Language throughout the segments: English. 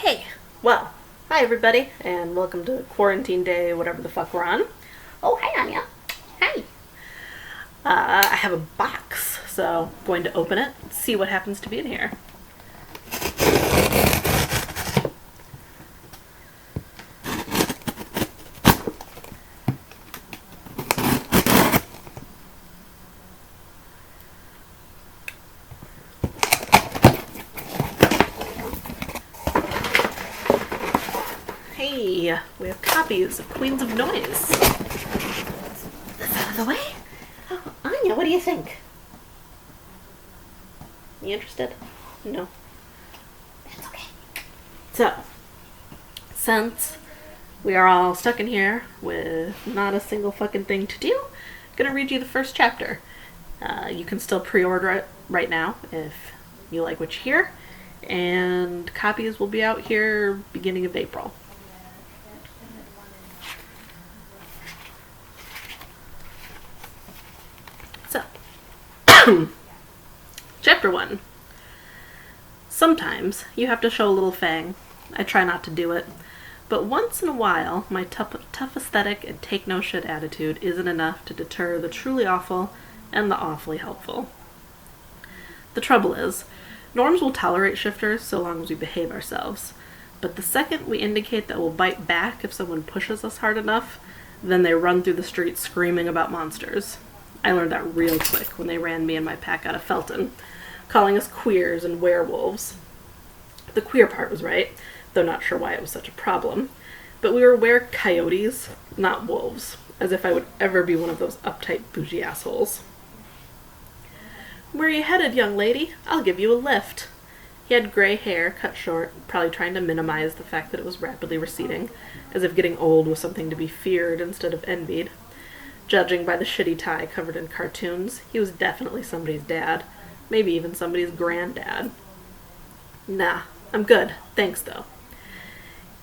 Okay, well, hi everybody, and welcome to quarantine day, whatever the fuck we're on. Oh, hi Anya. Hi. I have a box, so I'm going to open it, see what happens to be in here. Hey, we have copies of Queens of Noise. This out of the way? Oh, Anya, what do you think? You interested? No. That's okay. So, since we are all stuck in here with not a single fucking thing to do, I'm gonna read you the first chapter. You can still pre-order it right now if you like what you hear, and copies will be out here beginning of April. So, Chapter 1. Sometimes you have to show a little fang. I try not to do it. But once in a while, my tough aesthetic and take-no-shit attitude isn't enough to deter the truly awful and the awfully helpful. The trouble is, norms will tolerate shifters so long as we behave ourselves. But the second we indicate that we'll bite back if someone pushes us hard enough, then they run through the streets screaming about monsters. I learned that real quick when they ran me and my pack out of Felton, calling us queers and werewolves. The queer part was right, though not sure why it was such a problem. But we were coyotes, not wolves, as if I would ever be one of those uptight bougie assholes. "Where are you headed, young lady? I'll give you a lift." He had gray hair, cut short, probably trying to minimize the fact that it was rapidly receding, as if getting old was something to be feared instead of envied. Judging by the shitty tie covered in cartoons, he was definitely somebody's dad. Maybe even somebody's granddad. "Nah, I'm good. Thanks, though."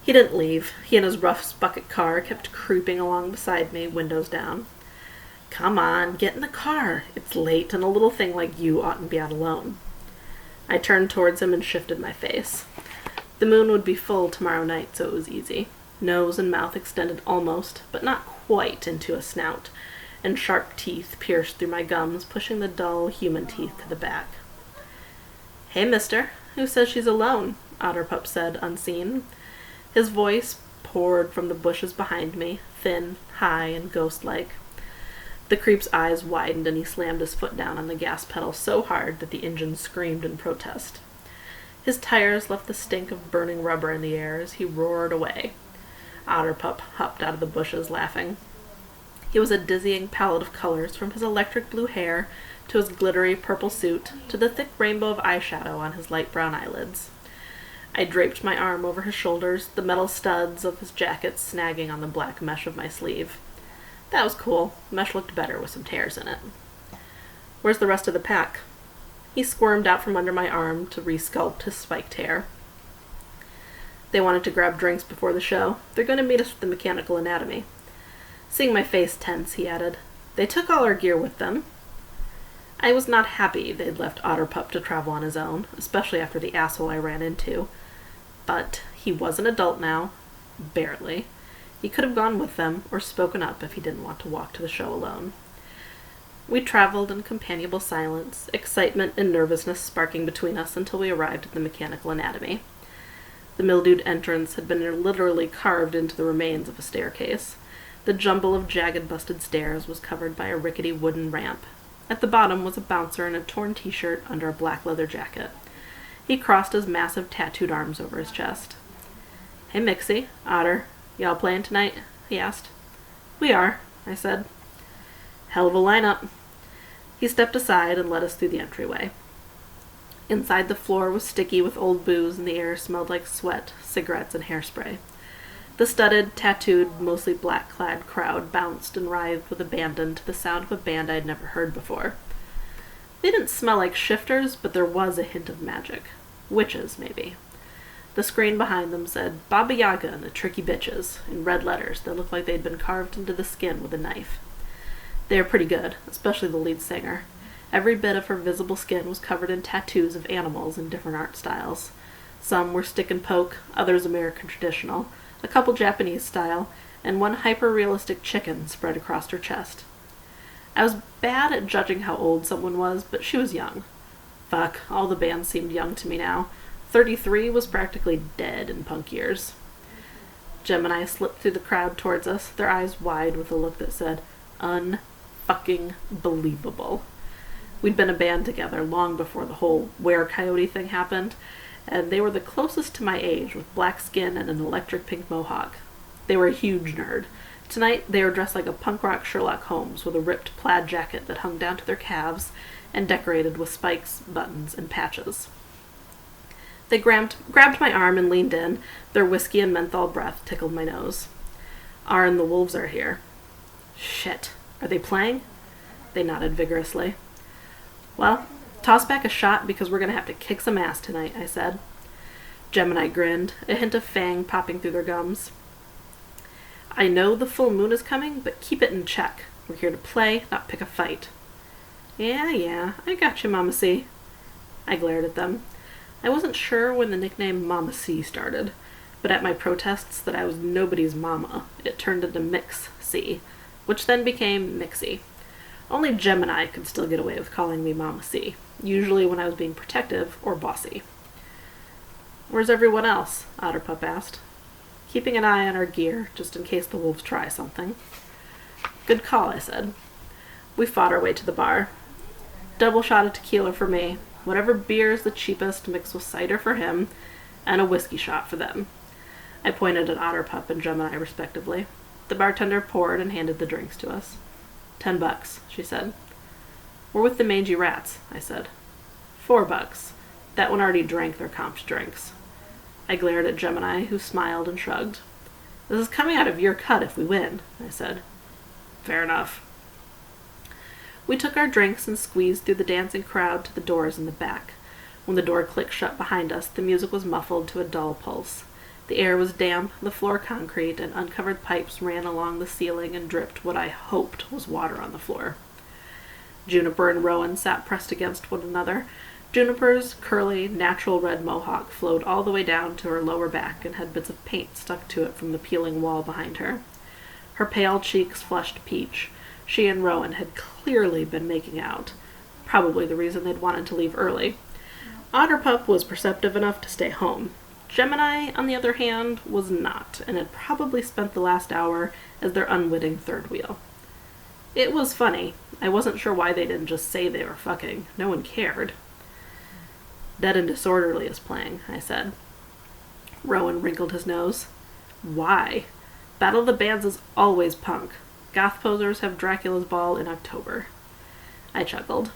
He didn't leave. He and his rough bucket car kept creeping along beside me, windows down. "Come on, get in the car. It's late, and a little thing like you oughtn't be out alone." I turned towards him and shifted my face. The moon would be full tomorrow night, so it was easy. Nose and mouth extended almost, but not quite, into a snout, and sharp teeth pierced through my gums, pushing the dull human teeth to the back. "Hey, mister, who says she's alone?" Otterpup said, unseen. His voice poured from the bushes behind me, thin, high, and ghost-like. The creep's eyes widened and he slammed his foot down on the gas pedal so hard that the engine screamed in protest. His tires left the stink of burning rubber in the air as he roared away. Otterpup hopped out of the bushes, laughing. He was a dizzying palette of colors, from his electric blue hair to his glittery purple suit to the thick rainbow of eyeshadow on his light brown eyelids. I draped my arm over his shoulders, the metal studs of his jacket snagging on the black mesh of my sleeve. That was cool. Mesh looked better with some tears in it. "Where's the rest of the pack?" He squirmed out from under my arm to resculpt his spiked hair. "They wanted to grab drinks before the show. They're going to meet us at the Mechanical Anatomy." Seeing my face tense, he added, "They took all our gear with them." I was not happy they'd left Otterpup to travel on his own, especially after the asshole I ran into. But he was an adult now. Barely. He could have gone with them, or spoken up if he didn't want to walk to the show alone. We traveled in companionable silence, excitement and nervousness sparking between us until we arrived at the Mechanical Anatomy. The mildewed entrance had been literally carved into the remains of a staircase. The jumble of jagged, busted stairs was covered by a rickety wooden ramp. At the bottom was a bouncer in a torn t-shirt under a black leather jacket. He crossed his massive tattooed arms over his chest. "Hey, Mixie, Otter, y'all playing tonight?" he asked. "We are," I said. "Hell of a lineup." He stepped aside and led us through the entryway. Inside, the floor was sticky with old booze and the air smelled like sweat, cigarettes, and hairspray. The studded, tattooed, mostly black-clad crowd bounced and writhed with abandon to the sound of a band I'd never heard before. They didn't smell like shifters, but there was a hint of magic. Witches, maybe. The screen behind them said, "Baba Yaga and the Tricky Bitches," in red letters that looked like they'd been carved into the skin with a knife. They were pretty good, especially the lead singer. Every bit of her visible skin was covered in tattoos of animals in different art styles. Some were stick and poke, others American traditional, a couple Japanese style, and one hyper-realistic chicken spread across her chest. I was bad at judging how old someone was, but she was young. Fuck, all the bands seemed young to me now. 33 was practically dead in punk years. Gemini slipped through the crowd towards us, their eyes wide with a look that said, "Un-fucking-believable." We'd been a band together long before the whole were-coyote thing happened, and they were the closest to my age, with black skin and an electric pink mohawk. They were a huge nerd. Tonight, they were dressed like a punk rock Sherlock Holmes with a ripped plaid jacket that hung down to their calves and decorated with spikes, buttons, and patches. They grabbed my arm and leaned in. Their whiskey and menthol breath tickled my nose. "Arn, the wolves are here." "Shit. Are they playing?" They nodded vigorously. "Well, toss back a shot because we're going to have to kick some ass tonight," I said. Gemini grinned, a hint of fang popping through their gums. "I know the full moon is coming, but keep it in check. We're here to play, not pick a fight." Yeah, I got you, Mama C." I glared at them. I wasn't sure when the nickname Mama C started, but at my protests that I was nobody's mama, it turned into Mix C, which then became Mixie. Only Gemini could still get away with calling me Mama C, usually when I was being protective or bossy. "Where's everyone else?" Otterpup asked. "Keeping an eye on our gear, just in case the wolves try something." "Good call," I said. We fought our way to the bar. Double shot of tequila for me, whatever beer is the cheapest mixed with cider for him, and a whiskey shot for them. I pointed at Otterpup and Gemini respectively. The bartender poured and handed the drinks to us. $10, she said. "We're with the Mangy Rats," I said. $4. That one already drank their comped drinks. I glared at Gemini, who smiled and shrugged. "This is coming out of your cut if we win," I said. "Fair enough." We took our drinks and squeezed through the dancing crowd to the doors in the back. When the door clicked shut behind us, the music was muffled to a dull pulse. The air was damp, the floor concrete, and uncovered pipes ran along the ceiling and dripped what I hoped was water on the floor. Juniper and Rowan sat pressed against one another. Juniper's curly, natural red mohawk flowed all the way down to her lower back and had bits of paint stuck to it from the peeling wall behind her. Her pale cheeks flushed peach. She and Rowan had clearly been making out, probably the reason they'd wanted to leave early. Otterpup was perceptive enough to stay home. Gemini, on the other hand, was not, and had probably spent the last hour as their unwitting third wheel. It was funny. I wasn't sure why they didn't just say they were fucking. No one cared. "Dead and Disorderly is playing," I said. Rowan wrinkled his nose. "Why? Battle of the Bands is always punk. Goth posers have Dracula's Ball in October." I chuckled.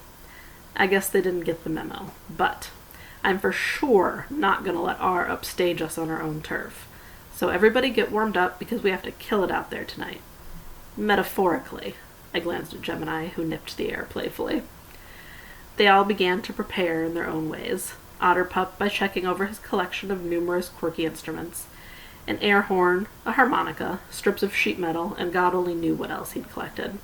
I guess they didn't get the memo, but I'm for sure not going to let R upstage us on our own turf. So everybody get warmed up because we have to kill it out there tonight. Metaphorically. I glanced at Gemini, who nipped the air playfully. They all began to prepare in their own ways. Otterpup by checking over his collection of numerous quirky instruments. An air horn, a harmonica, strips of sheet metal, and God only knew what else he'd collected.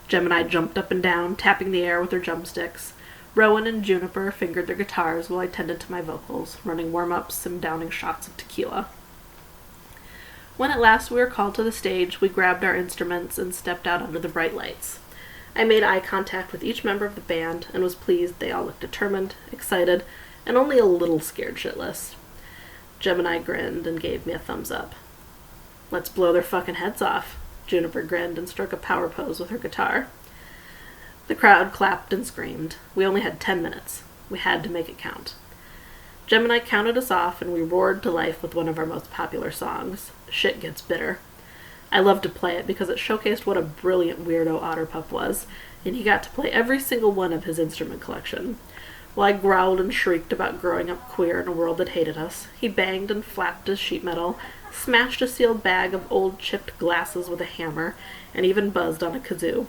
Gemini jumped up and down, tapping the air with her drumsticks. Rowan and Juniper fingered their guitars while I tended to my vocals, running warm-ups and downing shots of tequila. When at last we were called to the stage, we grabbed our instruments and stepped out under the bright lights. I made eye contact with each member of the band and was pleased they all looked determined, excited, and only a little scared shitless. Gemini grinned and gave me a thumbs up. "Let's blow their fucking heads off." Juniper grinned and struck a power pose with her guitar. The crowd clapped and screamed. We only had 10 minutes. We had to make it count. Gemini counted us off and we roared to life with one of our most popular songs, "Shit Gets Bitter." I loved to play it because it showcased what a brilliant weirdo Otterpup was, and he got to play every single one of his instrument collection. While I growled and shrieked about growing up queer in a world that hated us, he banged and flapped his sheet metal, smashed a sealed bag of old chipped glasses with a hammer, and even buzzed on a kazoo.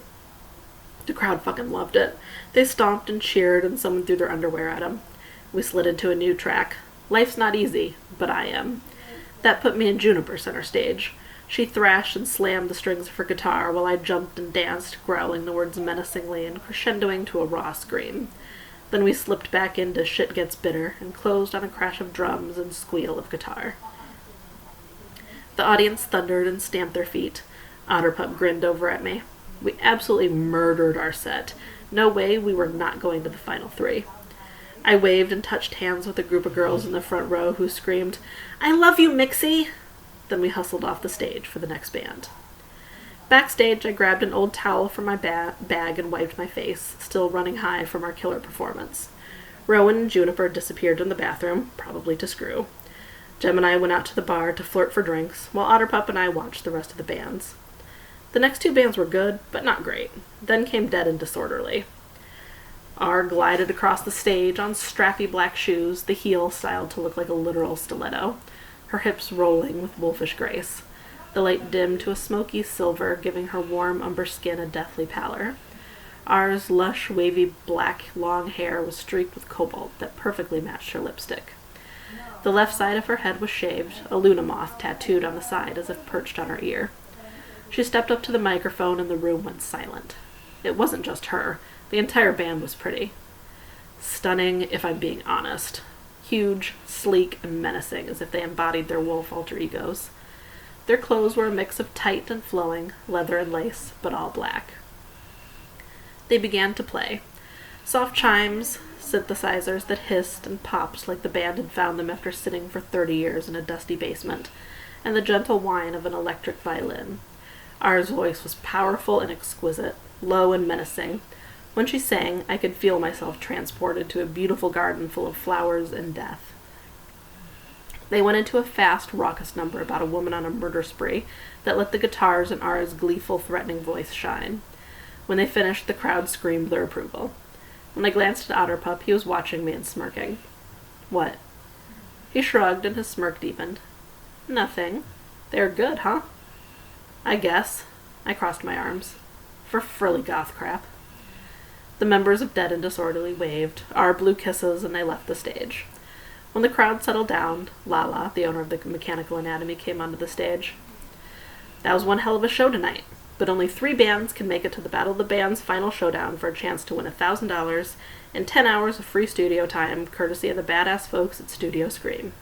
The crowd fucking loved it. They stomped and cheered, and someone threw their underwear at him. We slid into a new track. Life's Not Easy, but I Am. That put me and Juniper center stage. She thrashed and slammed the strings of her guitar while I jumped and danced, growling the words menacingly and crescendoing to a raw scream. Then we slipped back into Shit Gets Bitter and closed on a crash of drums and squeal of guitar. The audience thundered and stamped their feet. Otterpup grinned over at me. We absolutely murdered our set. No way we were not going to the final three. I waved and touched hands with a group of girls in the front row who screamed, "I love you, Mixie!" Then we hustled off the stage for the next band. Backstage, I grabbed an old towel from my bag and wiped my face, still running high from our killer performance. Rowan and Juniper disappeared in the bathroom, probably to screw. Jem and I went out to the bar to flirt for drinks, while Otterpup and I watched the rest of the bands. The next two bands were good, but not great. Then came Dead and Disorderly. R glided across the stage on strappy black shoes, the heel styled to look like a literal stiletto, her hips rolling with wolfish grace. The light dimmed to a smoky silver, giving her warm umber skin a deathly pallor. R's lush, wavy, black, long hair was streaked with cobalt that perfectly matched her lipstick. The left side of her head was shaved, a Luna moth tattooed on the side as if perched on her ear. She stepped up to the microphone and the room went silent. It wasn't just her. The entire band was pretty. Stunning, if I'm being honest. Huge, sleek, and menacing, as if they embodied their wolf alter egos. Their clothes were a mix of tight and flowing, leather and lace, but all black. They began to play. Soft chimes, synthesizers that hissed and popped like the band had found them after sitting for 30 years in a dusty basement, and the gentle whine of an electric violin. R's voice was powerful and exquisite, low and menacing. When she sang, I could feel myself transported to a beautiful garden full of flowers and death. They went into a fast, raucous number about a woman on a murder spree that let the guitars and R's gleeful, threatening voice shine. When they finished, the crowd screamed their approval. When I glanced at Otterpup, he was watching me and smirking. "What?" He shrugged and his smirk deepened. "Nothing. They're good, huh?" "I guess." I crossed my arms. "For frilly goth crap." The members of Dead and Disorderly waved. R blew kisses, and they left the stage. When the crowd settled down, Lala, the owner of the Mechanical Anatomy, came onto the stage. "That was one hell of a show tonight, but only 3 bands can make it to the Battle of the Bands final showdown for a chance to win $1,000 and 10 hours of free studio time, courtesy of the badass folks at Studio Scream."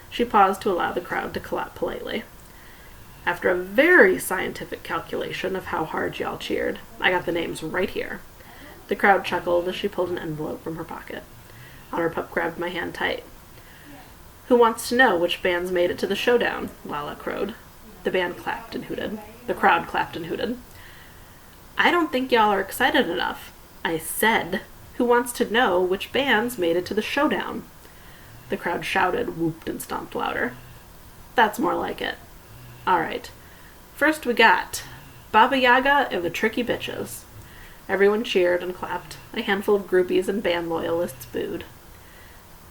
She paused to allow the crowd to clap politely. After a very scientific calculation of how hard y'all cheered, I got the names right here. The crowd chuckled as she pulled an envelope from her pocket. Otterpup grabbed my hand tight. "Who wants to know which bands made it to the showdown?" Lala crowed. The band clapped and hooted. The crowd clapped and hooted. "I don't think y'all are excited enough." I said, "Who wants to know which bands made it to the showdown?" The crowd shouted, whooped, and stomped louder. "That's more like it. All right. First we got Baba Yaga and the Tricky Bitches." Everyone cheered and clapped. A handful of groupies and band loyalists booed.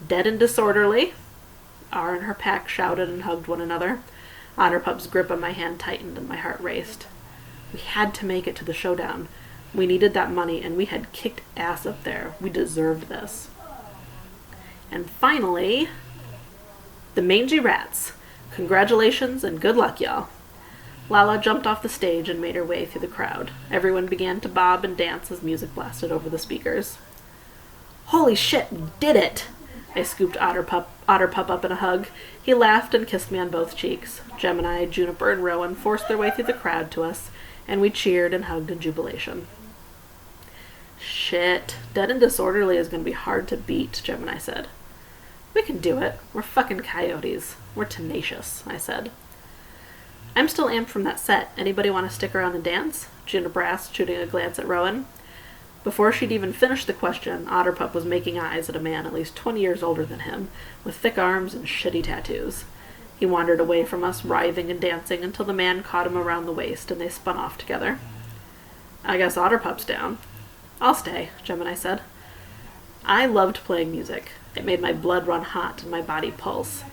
"Dead and Disorderly." R and her pack shouted and hugged one another. Otterpup's grip on my hand tightened and my heart raced. We had to make it to the showdown. We needed that money, and we had kicked ass up there. We deserved this. And finally, the Mangy Rats. Congratulations and good luck, y'all. Lala jumped off the stage and made her way through the crowd. Everyone began to bob and dance as music blasted over the speakers. "Holy shit, we did it!" I scooped Otterpup up in a hug. He laughed and kissed me on both cheeks. Gemini, Juniper, and Rowan forced their way through the crowd to us, and we cheered and hugged in jubilation. "Shit, Dead and Disorderly is going to be hard to beat," Gemini said. "We can do it. We're fucking coyotes. We're tenacious," I said. "I'm still amped from that set. Anybody want to stick around and dance?" Juniper asked, shooting a glance at Rowan. Before she'd even finished the question, Otterpup was making eyes at a man at least 20 years older than him, with thick arms and shitty tattoos. He wandered away from us, writhing and dancing, until the man caught him around the waist, and they spun off together. "I guess Otterpup's down." "I'll stay," Gemini said. I loved playing music. It made my blood run hot and my body pulse.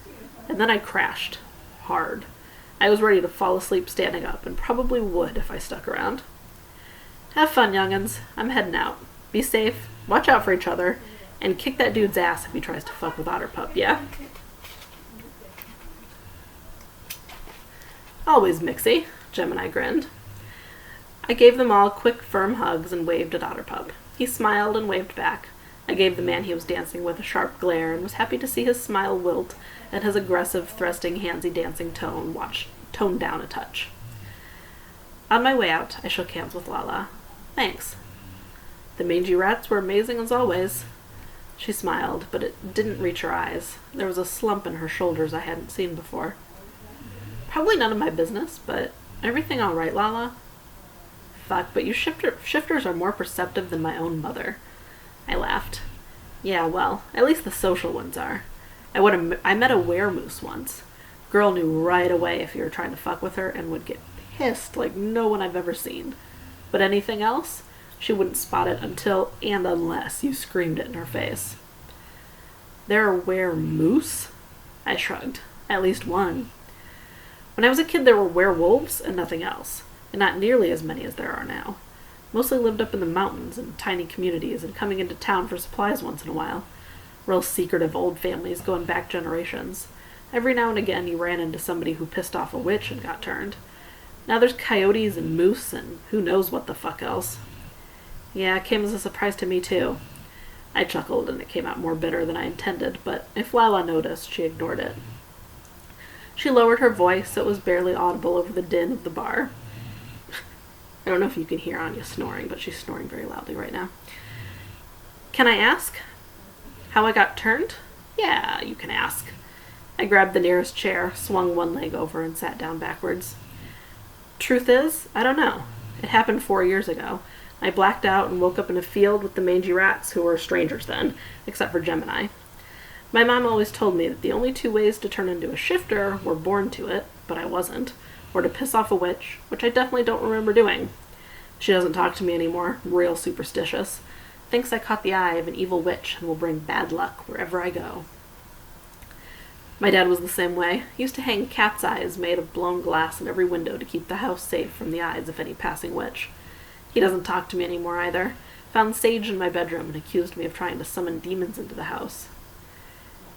And then I crashed. Hard. I was ready to fall asleep standing up, and probably would if I stuck around. "Have fun, young'uns. I'm heading out. Be safe, watch out for each other, and kick that dude's ass if he tries to fuck with Otterpup, yeah?" "Always, Mixie," Gemini grinned. I gave them all quick, firm hugs and waved at Otterpup. He smiled and waved back, I gave the man he was dancing with a sharp glare and was happy to see his smile wilt and his aggressive, thrusting, handsy dancing toned down a touch. On my way out, I shook hands with Lala. Thanks. The mangy rats were amazing as always. She smiled, but it didn't reach her eyes. There was a slump in her shoulders I hadn't seen before. Probably none of my business, but everything all right, Lala? Fuck, but you shifters are more perceptive than my own mother. I laughed. Yeah, well, at least the social ones are. I met a weremoose once. Girl knew right away if you were trying to fuck with her and would get pissed like no one I've ever seen. But anything else, she wouldn't spot it until and unless you screamed it in her face. There are weremoose? I shrugged. At least one. When I was a kid, there were werewolves and nothing else, and not nearly as many as there are now. Mostly lived up in the mountains in tiny communities and coming into town for supplies once in a while. Real secretive old families going back generations. Every now and again you ran into somebody who pissed off a witch and got turned. Now there's coyotes and moose and who knows what the fuck else. Yeah, it came as a surprise to me too. I chuckled and it came out more bitter than I intended, but if Lala noticed, she ignored it. She lowered her voice so it was barely audible over the din of the bar. I don't know if you can hear Anya snoring, but she's snoring very loudly right now. Can I ask how I got turned? Yeah, you can ask. I grabbed the nearest chair, swung one leg over, and sat down backwards. Truth is, I don't know. It happened 4 years ago. I blacked out and woke up in a field with the mangy rats, who were strangers then, except for Gemini. My mom always told me that the only 2 ways to turn into a shifter were born to it, but I wasn't, or to piss off a witch, which I definitely don't remember doing. She doesn't talk to me anymore, real superstitious. Thinks I caught the eye of an evil witch and will bring bad luck wherever I go. My dad was the same way. He used to hang cat's eyes made of blown glass in every window to keep the house safe from the eyes of any passing witch. He doesn't talk to me anymore either. Found sage in my bedroom and accused me of trying to summon demons into the house.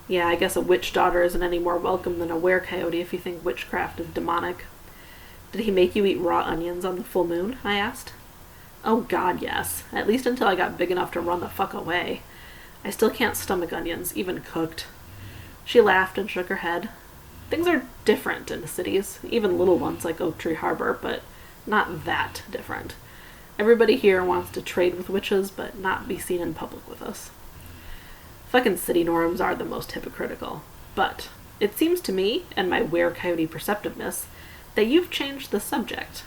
Yeah, I guess a witch daughter isn't any more welcome than a were-coyote if you think witchcraft is demonic. Did he make you eat raw onions on the full moon? I asked. Oh God, yes. At least until I got big enough to run the fuck away. I still can't stomach onions, even cooked. She laughed and shook her head. Things are different in the cities, even little ones like Oak Tree Harbor, but not that different. Everybody here wants to trade with witches, but not be seen in public with us. Fucking city norms are the most hypocritical. But it seems to me, and my were-coyote perceptiveness, that you've changed the subject.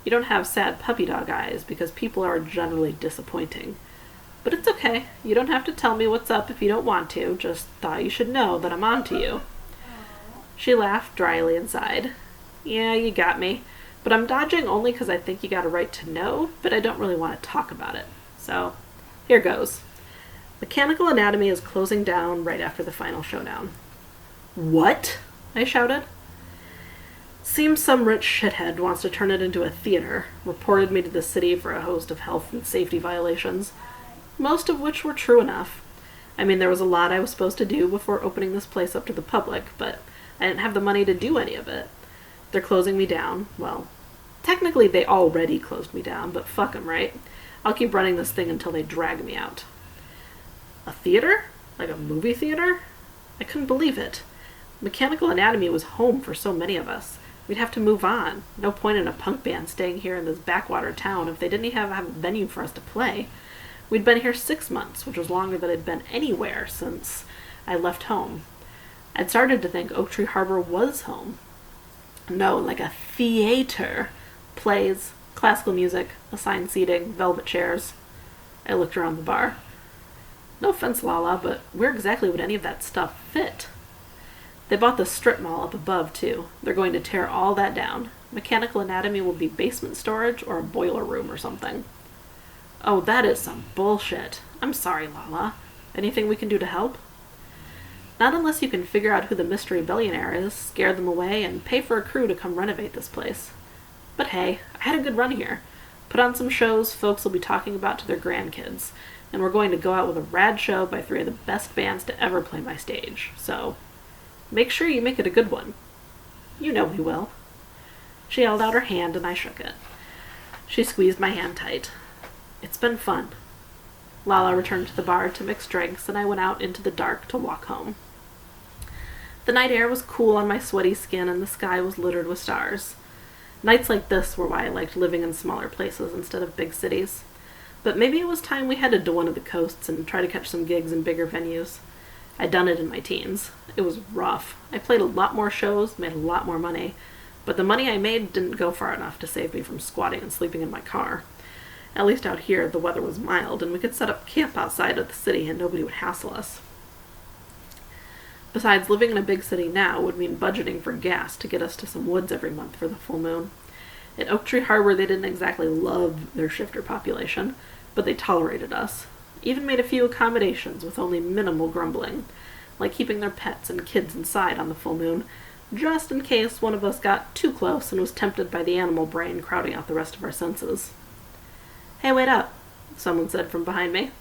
You don't have sad puppy dog eyes because people are generally disappointing. But it's okay. You don't have to tell me what's up if you don't want to. Just thought you should know that I'm on to you. She laughed dryly and sighed. Yeah, you got me. But I'm dodging only because I think you got a right to know, but I don't really want to talk about it. So, here goes. Mechanical Anatomy is closing down right after the final showdown. What? I shouted. Seems some rich shithead wants to turn it into a theater, reported me to the city for a host of health and safety violations, most of which were true enough. I mean, there was a lot I was supposed to do before opening this place up to the public, but I didn't have the money to do any of it. They're closing me down. Well, technically they already closed me down, but fuck 'em, right? I'll keep running this thing until they drag me out. A theater? Like a movie theater? I couldn't believe it. Mechanical Anatomy was home for so many of us. We'd have to move on. No point in a punk band staying here in this backwater town if they didn't even have a venue for us to play. We'd been here 6 months, which was longer than I'd been anywhere since I left home. I'd started to think Oak Tree Harbor was home. No, like a theater. Plays, classical music, assigned seating, velvet chairs. I looked around the bar. No offense, Lala, but where exactly would any of that stuff fit? They bought the strip mall up above, too. They're going to tear all that down. Mechanical Anatomy will be basement storage or a boiler room or something. Oh, that is some bullshit. I'm sorry, Lala. Anything we can do to help? Not unless you can figure out who the mystery billionaire is, scare them away, and pay for a crew to come renovate this place. But hey, I had a good run here. Put on some shows folks will be talking about to their grandkids, and we're going to go out with a rad show by 3 of the best bands to ever play my stage, so make sure you make it a good one. You know we will. She held out her hand and I shook it. She squeezed my hand tight. It's been fun. Lala returned to the bar to mix drinks, and I went out into the dark to walk home. The night air was cool on my sweaty skin, and the sky was littered with stars. Nights like this were why I liked living in smaller places instead of big cities. But maybe it was time we headed to one of the coasts and try to catch some gigs in bigger venues. I'd done it in my teens. It was rough. I played a lot more shows, made a lot more money, but the money I made didn't go far enough to save me from squatting and sleeping in my car. At least out here, the weather was mild, and we could set up camp outside of the city and nobody would hassle us. Besides, living in a big city now would mean budgeting for gas to get us to some woods every month for the full moon. At Oak Tree Harbor, they didn't exactly love their shifter population, but they tolerated us. Even made a few accommodations with only minimal grumbling, like keeping their pets and kids inside on the full moon, just in case one of us got too close and was tempted by the animal brain crowding out the rest of our senses. "Hey, wait up," someone said from behind me.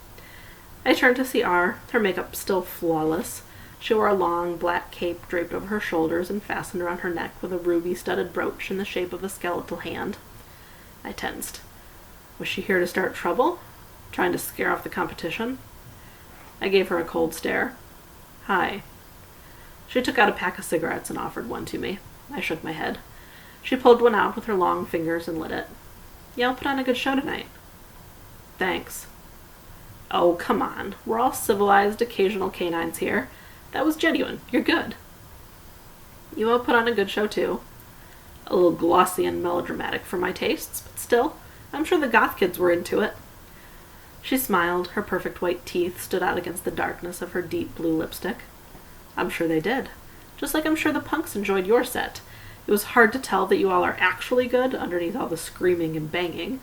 I turned to see R, her makeup still flawless. She wore a long, black cape draped over her shoulders and fastened around her neck with a ruby-studded brooch in the shape of a skeletal hand. I tensed. Was she here to start trouble? Trying to scare off the competition? I gave her a cold stare. "Hi." She took out a pack of cigarettes and offered one to me. I shook my head. She pulled one out with her long fingers and lit it. "Y'all put on a good show tonight." "Thanks." "Oh, come on. We're all civilized, occasional canines here. That was genuine. You're good." "You all put on a good show, too. A little glossy and melodramatic for my tastes, but still, I'm sure the goth kids were into it." She smiled. Her perfect white teeth stood out against the darkness of her deep blue lipstick. "I'm sure they did. Just like I'm sure the punks enjoyed your set. It was hard to tell that you all are actually good underneath all the screaming and banging.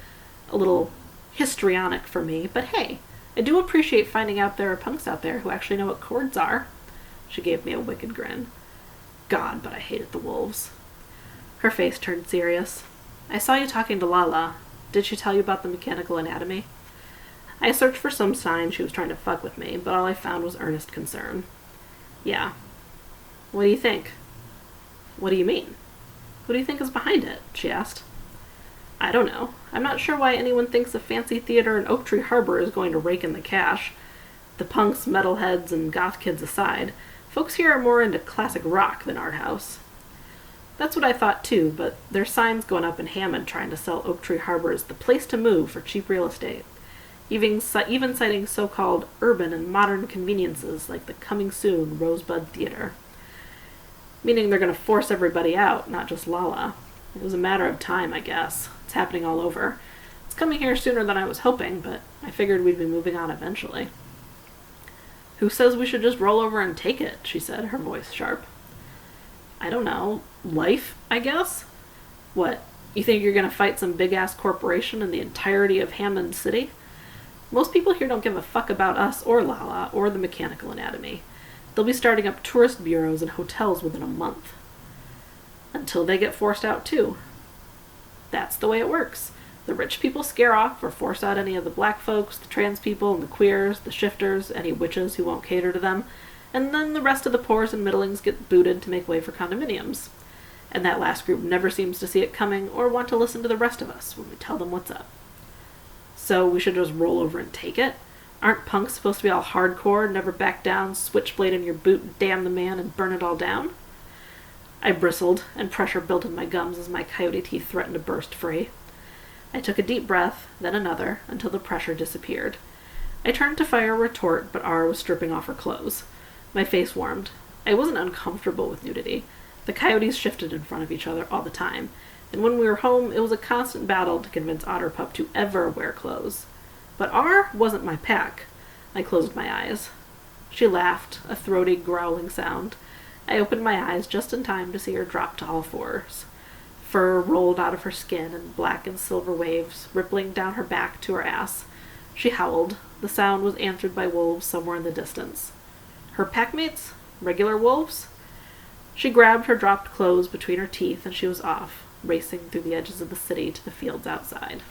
A little histrionic for me, but hey, I do appreciate finding out there are punks out there who actually know what chords are." She gave me a wicked grin. God, but I hated the wolves. Her face turned serious. "I saw you talking to Lala. Did she tell you about the mechanical anatomy?" I searched for some sign she was trying to fuck with me, but all I found was earnest concern. "Yeah." "What do you think?" "What do you mean?" "Who do you think is behind it?" she asked. "I don't know. I'm not sure why anyone thinks a fancy theater in Oak Tree Harbor is going to rake in the cash. The punks, metalheads, and goth kids aside, folks here are more into classic rock than art house." That's what I thought too, but there's signs going up in Hammond trying to sell Oak Tree Harbor as the place to move for cheap real estate. Even citing so-called urban and modern conveniences like the coming soon Rosebud Theater. Meaning they're going to force everybody out, not just Lala. It was a matter of time, I guess. It's happening all over. It's coming here sooner than I was hoping, but I figured we'd be moving on eventually. "Who says we should just roll over and take it?" she said, her voice sharp. "I don't know. Life, I guess? What, you think you're going to fight some big-ass corporation in the entirety of Hammond City? Most people here don't give a fuck about us or Lala or the mechanical anatomy. They'll be starting up tourist bureaus and hotels within a month. Until they get forced out too. That's the way it works. The rich people scare off or force out any of the black folks, the trans people and the queers, the shifters, any witches who won't cater to them, and then the rest of the poors and middlings get booted to make way for condominiums. And that last group never seems to see it coming or want to listen to the rest of us when we tell them what's up. So we should just roll over and take it? Aren't punks supposed to be all hardcore, never back down, switchblade in your boot, damn the man, and burn it all down? I bristled, and pressure built in my gums as my coyote teeth threatened to burst free. I took a deep breath, then another, until the pressure disappeared. I turned to fire a retort, but R was stripping off her clothes. My face warmed. I wasn't uncomfortable with nudity. The coyotes shifted in front of each other all the time, and when we were home, it was a constant battle to convince Otterpup to ever wear clothes. But R wasn't my pack. I closed my eyes. She laughed, a throaty, growling sound. I opened my eyes just in time to see her drop to all fours. Fur rolled out of her skin in black and silver waves, rippling down her back to her ass. She howled. The sound was answered by wolves somewhere in the distance. Her packmates? Regular wolves? She grabbed her dropped clothes between her teeth and she was off, racing through the edges of the city to the fields outside.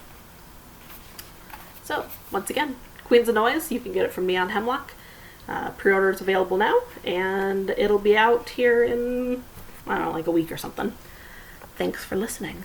So, once again, Queens of Noise, you can get it from me on Hemlock. Pre-order is available now, and it'll be out here in, I don't know, like a week or something. Thanks for listening.